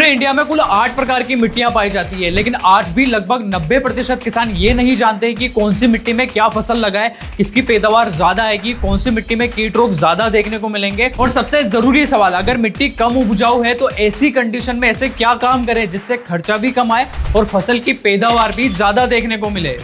India में कुल 8 प्रकार की मिट्टियां पाई जाती है, लेकिन आज भी लगभग 90% किसान ये नहीं जानते कि कौन सी मिट्टी में क्या फसल लगाए, किसकी पैदावार ज्यादा आएगी, कौन सी मिट्टी में कीट रोग ज्यादा देखने को मिलेंगे। और सबसे जरूरी सवाल, अगर मिट्टी कम उपजाऊ है तो ऐसी कंडीशन में ऐसे क्या काम करें जिससे खर्चा भी कम आए और फसल की पैदावार भी ज्यादा देखने को मिले।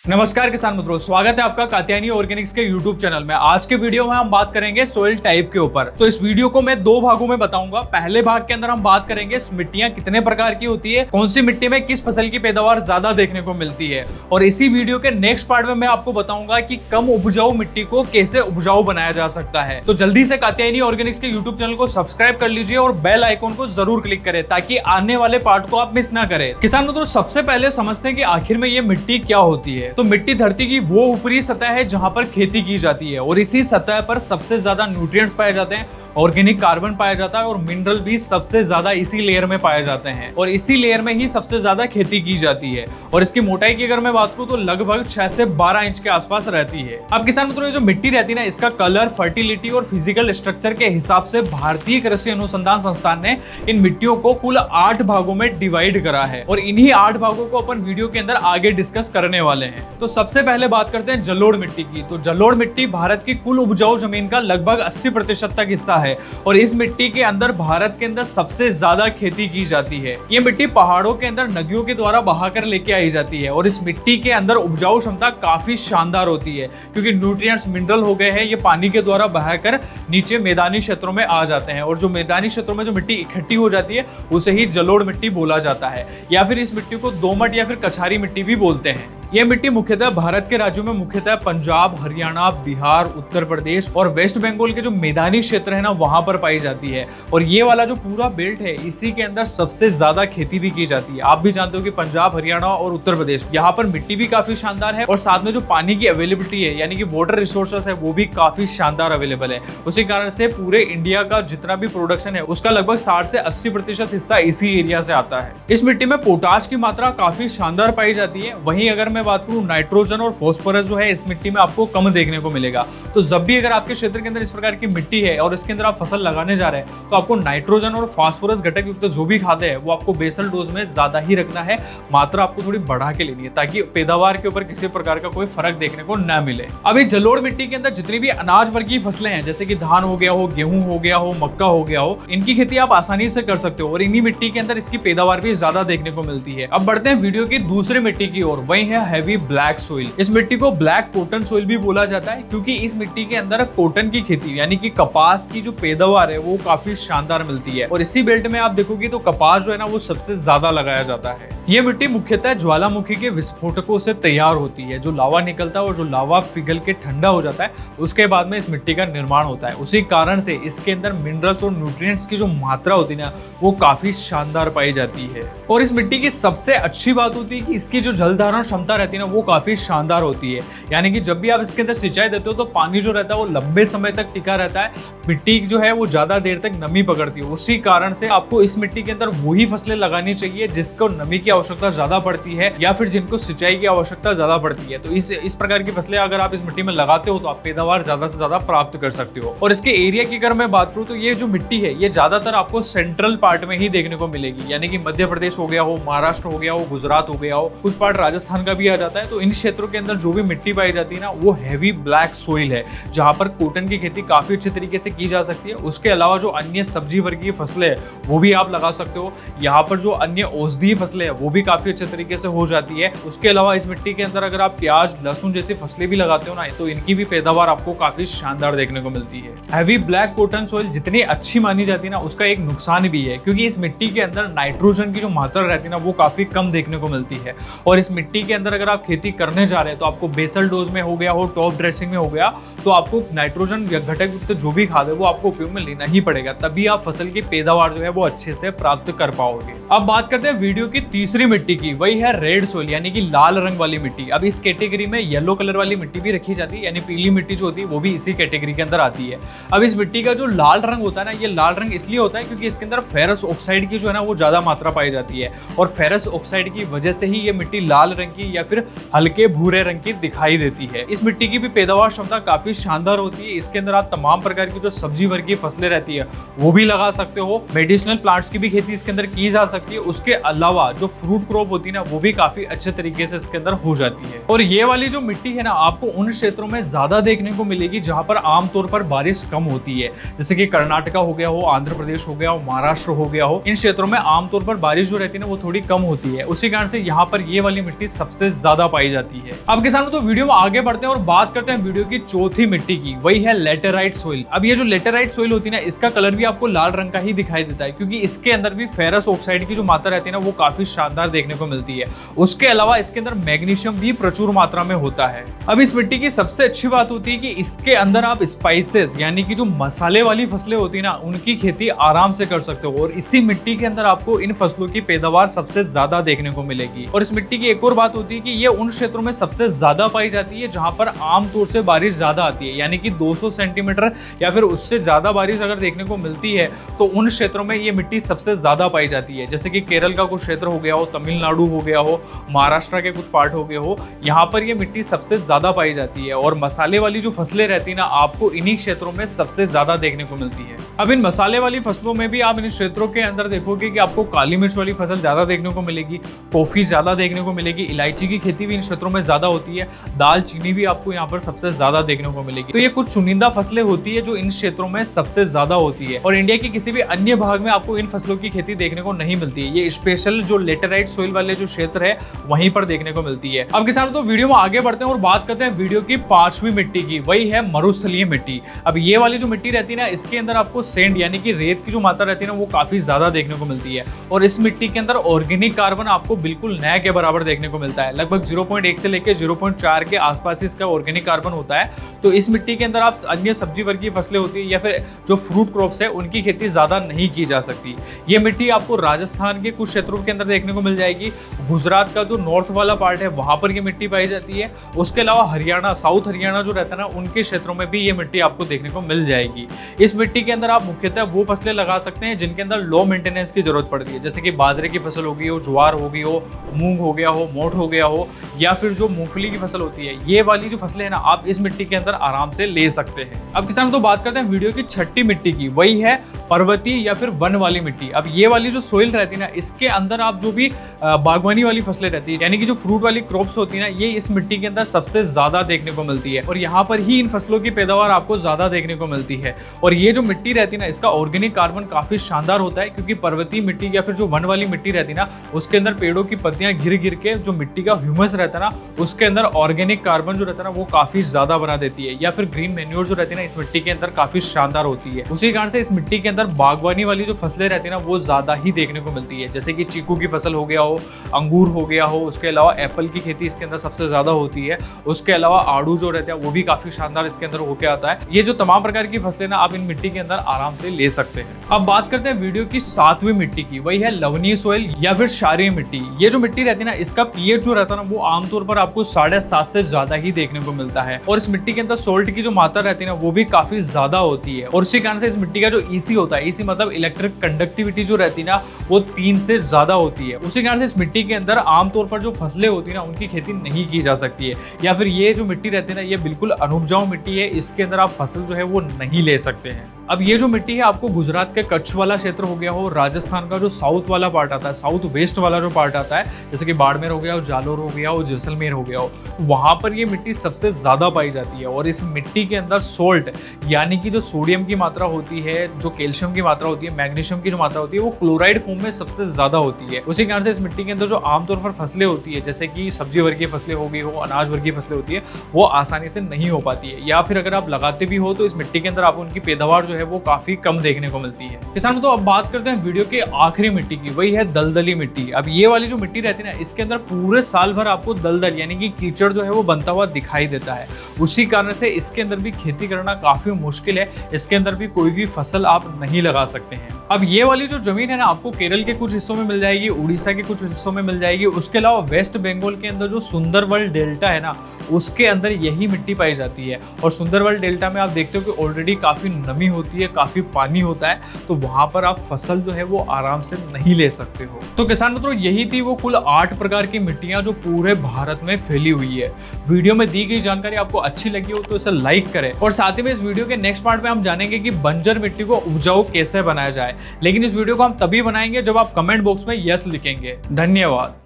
नमस्कार किसान मित्रों, स्वागत है आपका कात्यायनी ऑर्गेनिक्स के यूट्यूब चैनल में। आज के वीडियो में हम बात करेंगे सोइल टाइप के ऊपर। तो इस वीडियो को मैं 2 भागों में बताऊंगा। पहले भाग के अंदर हम बात करेंगे मिट्टियां कितने प्रकार की होती है, कौन सी मिट्टी में किस फसल की पैदावार ज्यादा देखने को मिलती है, और इसी वीडियो के नेक्स्ट पार्ट में मैं आपको बताऊंगा कि कम उपजाऊ मिट्टी को कैसे उपजाऊ बनाया जा सकता है। तो जल्दी से कात्यायनी ऑर्गेनिक्स के यूट्यूब चैनल को सब्सक्राइब कर लीजिए और बेल आइकॉन को जरूर क्लिक करें ताकि आने वाले पार्ट को आप मिस ना करें। किसान मित्रों, सबसे पहले समझते हैं कि आखिर में ये मिट्टी क्या होती है। तो मिट्टी धरती की वो ऊपरी सतह है जहां पर खेती की जाती है और इसी सतह पर सबसे ज्यादा न्यूट्रिएंट्स पाए जाते हैं, ऑर्गेनिक कार्बन पाया जाता है और मिनरल भी सबसे ज्यादा इसी लेयर में पाए जाते हैं और इसी लेयर में ही सबसे ज्यादा खेती की जाती है। और इसकी मोटाई की अगर मैं बात करूं तो लगभग 6 से 12 इंच के आसपास रहती है। अब किसान मित्रों, जो मिट्टी रहती है ना, इसका कलर, फर्टिलिटी और फिजिकल स्ट्रक्चर के हिसाब से भारतीय कृषि अनुसंधान संस्थान ने इन मिट्टियों को कुल 8 भागों में डिवाइड करा है और इन्हीं 8 भागों को अपन वीडियो के अंदर आगे डिस्कस करने वाले हैं। तो सबसे पहले बात करते हैं जलोढ़ मिट्टी की। तो जलोढ़ मिट्टी भारत की कुल उपजाऊ जमीन का लगभग 80% तक हिस्सा है और इस मिट्टी के अंदर भारत के अंदर सबसे ज्यादा खेती की जाती है। ये मिट्टी पहाड़ों के अंदर नदियों के द्वारा बहाकर लेके आई जाती है और इस मिट्टी के अंदर उपजाऊ क्षमता काफी शानदार होती है क्योंकि न्यूट्रिएंट्स, मिनरल हो गए हैं, ये पानी के द्वारा बहाकर नीचे मैदानी क्षेत्रों में आ जाते हैं और जो मैदानी क्षेत्रों में जो मिट्टी इकट्ठी हो जाती है उसे ही जलोढ़ मिट्टी बोला जाता है, या फिर इस मिट्टी को दोमट या फिर कछारी मिट्टी भी बोलते हैं। यह मिट्टी मुख्यतः भारत के राज्यों में मुख्यतः पंजाब, हरियाणा, बिहार, उत्तर प्रदेश और वेस्ट बंगाल के जो मैदानी क्षेत्र है ना, वहां पर पाई जाती है और ये वाला जो पूरा बेल्ट है इसी के अंदर सबसे ज्यादा खेती भी की जाती है। आप भी जानते हो कि पंजाब, हरियाणा और उत्तर प्रदेश, यहाँ पर मिट्टी भी काफी शानदार है और साथ में जो पानी की अवेलेबिलिटी है यानी कि वाटर रिसोर्सेस है वो भी काफी शानदार अवेलेबल है। उसी कारण से पूरे इंडिया का जितना भी प्रोडक्शन है उसका लगभग 60 से 80% हिस्सा इसी एरिया से आता है। इस मिट्टी में पोटाश की मात्रा काफी शानदार पाई जाती है। वहीं अगर मैं बात करूं नाइट्रोजन और फास्फोरस जो है इस मिट्टी में आपको कम देखने को मिलेगा। तो जब भी अगर आपके क्षेत्र के अंदर इस प्रकार की मिट्टी है और इसके अंदर आप फसल लगाने जा रहे हैं तो आपको नाइट्रोजन और फास्फोरस घटक युक्त जो भी खाद है वो आपको बेसल डोज में ज्यादा ही रखना है, मात्रा आपको थोड़ी बढ़ा के लेनी है ताकि पैदावार के ऊपर किसी प्रकार का कोई फर्क देखने को न मिले। अभी जलोढ़ मिट्टी के अंदर जितनी भी अनाज वर्गीय फसलें हैं जैसे कि धान हो गया हो, गेहूं हो गया हो, मक्का हो गया हो, इनकी खेती आप आसानी से कर सकते हो और इन्हीं मिट्टी के अंदर इसकी पैदावार भी ज्यादा देखने को मिलती है। अब बढ़ते हैं वीडियो की दूसरी मिट्टी की ओर, वही है हैवी ब्लैक सोइल। इस मिट्टी को ब्लैक कॉटन सोइल भी बोला जाता है क्योंकि इस मिट्टी के अंदर कॉटन की खेती यानी कि कपास की जो पैदावार है वो काफी शानदार मिलती है और इसी बेल्ट में आप देखोगे तो कपास जो है ना वो सबसे ज्यादा लगाया जाता है। ये मिट्टी मुख्यतः ज्वालामुखी के विस्फोटकों से तैयार होती है। जो लावा निकलता है और जो लावा पिघल के ठंडा हो जाता है उसके बाद में इस मिट्टी का निर्माण होता है। उसी कारण से इसके अंदर मिनरल्स और न्यूट्रिएंट्स की जो मात्रा होती है ना वो काफी शानदार पाई जाती है। और इस मिट्टी की सबसे अच्छी बात होती है कि इसकी जो जल धारण क्षमता रहती है ना वो काफी शानदार होती है, यानी कि जब भी आप इसके अंदर सिंचाई देते हो तो पानी जो रहता है वो लंबे समय तक टिका रहता है, मिट्टी जो है वो ज्यादा देर तक नमी पकड़ती है। उसी कारण से आपको इस मिट्टी के अंदर वही फसलें लगानी चाहिए जिसको नमी की आवश्यकता ज्यादा पड़ती है या फिर जिनको सिंचाई की आवश्यकता ज्यादा पड़ती है। तो इस प्रकार की फसलें अगर आप इस मिट्टी में लगाते हो तो आप पैदावार ज्यादा से ज्यादा प्राप्त कर सकते हो। और इसके एरिया की अगर मैं बात करूं तो ये जो मिट्टी है ये ज्यादातर आपको सेंट्रल पार्ट में ही देखने को मिलेगी, यानी कि मध्य प्रदेश हो गया हो, महाराष्ट्र हो गया हो, गुजरात हो गया हो, कुछ पार्ट राजस्थान का भी आ जाता है। तो इन क्षेत्रों के अंदर जो भी मिट्टी पाई जाती है ना वो हैवी ब्लैक सोइल है जहां पर कॉटन की खेती काफी अच्छे तरीके से की जा सकती है। उसके अलावा जो अन्य सब्जी वर्गीय फसलें हैं वो भी आप लगा सकते हो। यहाँ पर जो अन्य औषधीय फसलें हैं वो भी काफी अच्छे तरीके से हो जाती है। उसके अलावा इस मिट्टी के अंदर अगर आप प्याज, लहसुन जैसी फसलें भी लगाते हो ना तो इनकी भी पैदावार आपको काफी शानदार देखने को मिलती है। हैवी ब्लैक कॉटन सोइल जितनी अच्छी मानी जाती है ना उसका एक नुकसान भी है क्योंकि इस मिट्टी के अंदर नाइट्रोजन की जो मात्रा रहती है ना वो काफी कम देखने को मिलती है और इस मिट्टी के अंदर अगर आप खेती करने जा रहे हैं तो आपको बेसल डोज में हो गया हो, टॉप ड्रेसिंग में हो गया तो आपको नाइट्रोजन घटक युक्त जो भी खाद है वो आपको उपयोग में लेना ही पड़ेगा, तभी आप फसल की पैदावार जो है वो अच्छे से प्राप्त कर पाओगे। अब बात करते हैं वीडियो की तीसरी मिट्टी की, वही है रेड सोइल यानी कि लाल रंग वाली मिट्टी। अब इस कैटेगरी में येलो कलर वाली मिट्टी भी रखी जाती है, यानी पीली मिट्टी जो होती है वो भी इसी कैटेगरी के अंदर आती है। अब इस मिट्टी का जो लाल रंग होता है ना, ये लाल रंग इसलिए होता है क्योंकि इसके अंदर फेरस ऑक्साइड की जो है ना वो ज्यादा मात्रा पाई जाती है और फेरस ऑक्साइड की वजह से ही ये मिट्टी लाल रंग की या फिर हल्के भूरे रंग की दिखाई देती है। इस मिट्टी की भी पैदावार क्षमता काफी शानदार होती है। इसके अंदर आप तमाम प्रकार की जो सब्जी वर्गीय फसलें रहती है वो भी लगा सकते हो। मेडिसिनल प्लांट्स की भी खेती इसके अंदर की जा सकती है। उसके अलावा जो फ्रूट क्रॉप होती है ना वो भी काफी अच्छे तरीके से इसके अंदर हो जाती है। और ये वाली जो मिट्टी है ना आपको उन क्षेत्रों में ज्यादा देखने को मिलेगी जहां पर आमतौर पर बारिश कम होती है, जैसे कि कर्नाटका हो गया हो, आंध्र प्रदेश हो गया हो, महाराष्ट्र हो गया हो। इन क्षेत्रों में आमतौर पर बारिश जो रहती है ना वो थोड़ी कम होती है, उसी कारण से यहाँ पर ये वाली मिट्टी सबसे ज्यादा पाई जाती है। अब किसानों तो वीडियो में आगे बढ़ते हैं और बात करते हैं वीडियो की चौथी मिट्टी की, वही है लेटेराइट सोइल। अब ये जो लेटेराइट सोइल होती है ना इसका कलर भी आपको लाल रंग का ही दिखाई देता है, क्योंकि इसके अंदर भी फेरस ऑक्साइड की जो मात्रा रहती है ना वो काफी शानदार देखने को मिलती है। उसके अलावा इसके अंदर मैग्नीशियम भी प्रचुर मात्रा में होता है। अब इस मिट्टी की सबसे अच्छी बात होती है कि इसके अंदर आप स्पाइसेस यानी कि जो मसाले वाली फसलें होती है ना उनकी खेती आराम से कर सकते हो, और इसी मिट्टी के अंदर आपको इन फसलों की पैदावार सबसे ज्यादा देखने को मिलेगी। और इस मिट्टी की एक और बात होती है कि ये उन क्षेत्रों में सबसे ज्यादा पाई जाती है जहां पर आमतौर से बारिश ज्यादा आती है, यानी कि 200 सेंटीमीटर या फिर उससे ज्यादा बारिश अगर देखने को मिलती है तो उन क्षेत्रों में ये मिट्टी सबसे ज्यादा पाई जाती है। जैसे कि केरल का कुछ क्षेत्र हो गया हो, तमिलनाडु हो गया हो, महाराष्ट्र के कुछ पार्ट हो गए हो, यहाँ पर ये मिट्टी सबसे ज्यादा पाई जाती है। और मसाले वाली जो फसलें रहती है ना आपको इन्हीं क्षेत्रों में सबसे ज्यादा देखने को मिलती है। अब इन मसाले वाली फसलों में भी आप इन क्षेत्रों के अंदर देखोगे कि आपको काली मिर्च वाली फसल ज्यादा देखने को मिलेगी, कॉफी ज्यादा देखने को मिलेगी, इलायची की खेती भी इन क्षेत्रों में ज्यादा होती है, दाल चीनी भी आपको यहाँ पर सबसे ज्यादा देखने को मिलेगी। तो ये कुछ चुनिंदा फसलें होती है जो इन क्षेत्रों में सबसे ज्यादा होती है, और इंडिया के किसी भी अन्य भाग में आपको इन फसलों की खेती देखने को नहीं मिलती है। ये स्पेशल जो लेटेराइट सोइल वाले जो क्षेत्र है वहीं पर देखने को मिलती है। अब किसानों तो वीडियो में आगे बढ़ते हैं और बात करते हैं वीडियो की पांचवी मिट्टी की, वही है मरुस्थलीय मिट्टी। अब ये वाली जो मिट्टी रहती है ना इसके अंदर आपको सेंड यानी कि रेत की जो मात्रा रहती है ना वो काफी ज्यादा देखने को मिलती है, और इस मिट्टी के अंदर ऑर्गेनिक कार्बन आपको बिल्कुल न के बराबर देखने को मिलता है। लगभग 0.1 से लेकर 0.4 के आसपास इसका ऑर्गेनिक कार्बन होता है। तो इस मिट्टी के अंदर आप अन्य सब्जी वर्गीय फसलें होती है या फिर जो फ्रूट क्रॉप्स है उनकी खेती ज्यादा नहीं की जा सकती। ये मिट्टी आपको राजस्थान के कुछ क्षेत्रों के अंदर देखने को मिल जाएगी, गुजरात का जो नॉर्थ वाला पार्ट है वहां पर ये मिट्टी पाई जाती है। उसके अलावा हरियाणा, साउथ हरियाणा जो रहता है ना उनके क्षेत्रों में भी ये मिट्टी आपको देखने को मिल जाएगी। इस मिट्टी के अंदर आप मुख्यतः वो फसलें लगा सकते हैं जिनके अंदर लो मेंटेनेंस की जरूरत पड़ती है, जैसे कि बाजरे की फसल होगी हो, ज्वार होगी हो, मूंग हो गया हो, मोठ हो गया हो, या फिर जो मूंगफली की फसल होती है। ये वाली जो फसलें हैं ना आप इस मिट्टी के अंदर आराम से ले सकते हैं। अब किसान तो बात करते हैं वीडियो की छठी मिट्टी की, वही है पर्वतीय या फिर वन वाली मिट्टी। अब ये वाली जो सोइल रहती है ना इसके अंदर आप जो भी बागवानी वाली फसलें रहती है यानी कि जो फ्रूट वाली क्रॉप्स होती है ना ये इस मिट्टी के अंदर सबसे ज्यादा देखने को मिलती है, और यहाँ पर ही इन फसलों की पैदावार आपको ज्यादा देखने को मिलती है। और ये जो मिट्टी रहती है ना इसका ऑर्गेनिक कार्बन काफी शानदार होता है, क्योंकि पर्वतीय मिट्टी या फिर जो वन वाली मिट्टी रहती है ना उसके अंदर पेड़ों की पत्तियां गिर गिर के जो मिट्टी का ह्यूमस रहता है ना उसके अंदर ऑर्गेनिक कार्बन जो रहता है ना वो काफी ज्यादा बना देती है, या फिर ग्रीन मैन्योर जो रहती है ना इस मिट्टी के अंदर काफी शानदार होती है। उसी कारण से इस मिट्टी के अंदर बागवानी वाली जो फसलें रहती है ना वो ज्यादा ही देखने को मिलती है, जैसे कि चीकू की फसल हो गया हो, अंगूर हो गया हो, उसके अलावा एप्पल की खेती इसके अंदर सबसे ज्यादा होती है। उसके अलावा आड़ू जो रहता है वो भी काफी शानदार इसके अंदर होके आता है। ये जो तमाम प्रकार की फसलें ना आप इन मिट्टी के अंदर आराम से ले सकते हैं। अब बात करते हैं वीडियो की सातवीं मिट्टी की, वही है लवणीय सोइल या फिर क्षारीय मिट्टी। ये जो मिट्टी रहती है ना इसका पीएच जो रहता है ना वो आमतौर पर आपको 7.5 से ज्यादा ही देखने को मिलता है, और इस मिट्टी के अंदर सोल्ट की जो मात्रा रहती है ना वो भी काफी ज्यादा होती है। और उसी कारण से इस मिट्टी का जो ईसी होता है, ईसी मतलब इलेक्ट्रिक कंडक्टिविटी जो रहती है ना वो 3 से ज्यादा होती है। उसी कारण से इस मिट्टी के अंदर आमतौर पर जो फसलें होती है ना उनकी खेती नहीं की जा सकती है, या फिर ये जो मिट्टी रहती है ना ये बिल्कुल अनुपजाऊ मिट्टी है, इसके अंदर आप फसल जो है वो नहीं ले सकते हैं। अब ये जो मिट्टी है आपको गुजरात के कच्छ वाला क्षेत्र हो गया हो, राजस्थान का जो साउथ वाला पार्ट आता है, साउथ वेस्ट वाला जो पार्ट आता है, जैसे कि बाड़मेर हो गया हो, जालोर हो गया हो, जैसलमेर हो गया हो, वहां पर ये मिट्टी सबसे ज्यादा पाई जाती है। और इस मिट्टी के अंदर सोल्ट यानी कि जो सोडियम की मात्रा होती है, जो कैल्शियम की मात्रा होती है, मैग्नीशियम की जो मात्रा होती है वो क्लोराइड फॉर्म में सबसे ज्यादा होती है। उसी कारण से इस मिट्टी के अंदर जो आमतौर पर फसलें होती है जैसे कि सब्जी वर्गीय फसलें हो गई हो, अनाज वर्गीय फसलें होती है वो आसानी से नहीं हो पाती है, या फिर अगर आप लगाते भी हो तो इस मिट्टी के अंदर आपको उनकी पैदावार जो है वो काफी कम देखने को मिलती है। किसान तो अब बात करते हैं वीडियो के आखिरी मिट्टी की, वही है दलदली मिट्टी। अब ये वाली जो मिट्टी रहती है ना इसके अंदर पूरे साल भर आपको दलदल यानी कि कीचड़ जो है वो बनता हुआ दिखाई देता है। उसी कारण से इसके अंदर भी खेती करना काफी मुश्किल है, इसके अंदर भी कोई भी फसल आप नहीं लगा सकते हैं। अब ये वाली जो जमीन है ना आपको केरल के कुछ हिस्सों में मिल जाएगी, उड़ीसा के कुछ हिस्सों में मिल जाएगी। उसके अलावा वेस्ट बंगाल के अंदर जो सुंदरबन डेल्टा है ना उसके अंदर यही मिट्टी पाई जाती है। और सुंदरबन डेल्टा में आप देखते हो कि ऑलरेडी काफी नमी होती है, काफी पानी होता है, तो वहां पर आप फसल जो है वो आराम से नहीं ले सकते हो। तो किसान मित्रों, यही थी वो कुल 8 प्रकार की मिट्टियां जो पूरे भारत में फैली हुई है। वीडियो में दी गई जानकारी आपको अच्छी लगी हो तो इसे लाइक करें, और साथ ही में इस वीडियो के नेक्स्ट पार्ट में हम जानेंगे कि बंजर मिट्टी को उपजाऊ कैसे बनाया जाए। लेकिन इस वीडियो को हम तभी बनाएंगे जब आप कमेंट बॉक्स में यस लिखेंगे। धन्यवाद।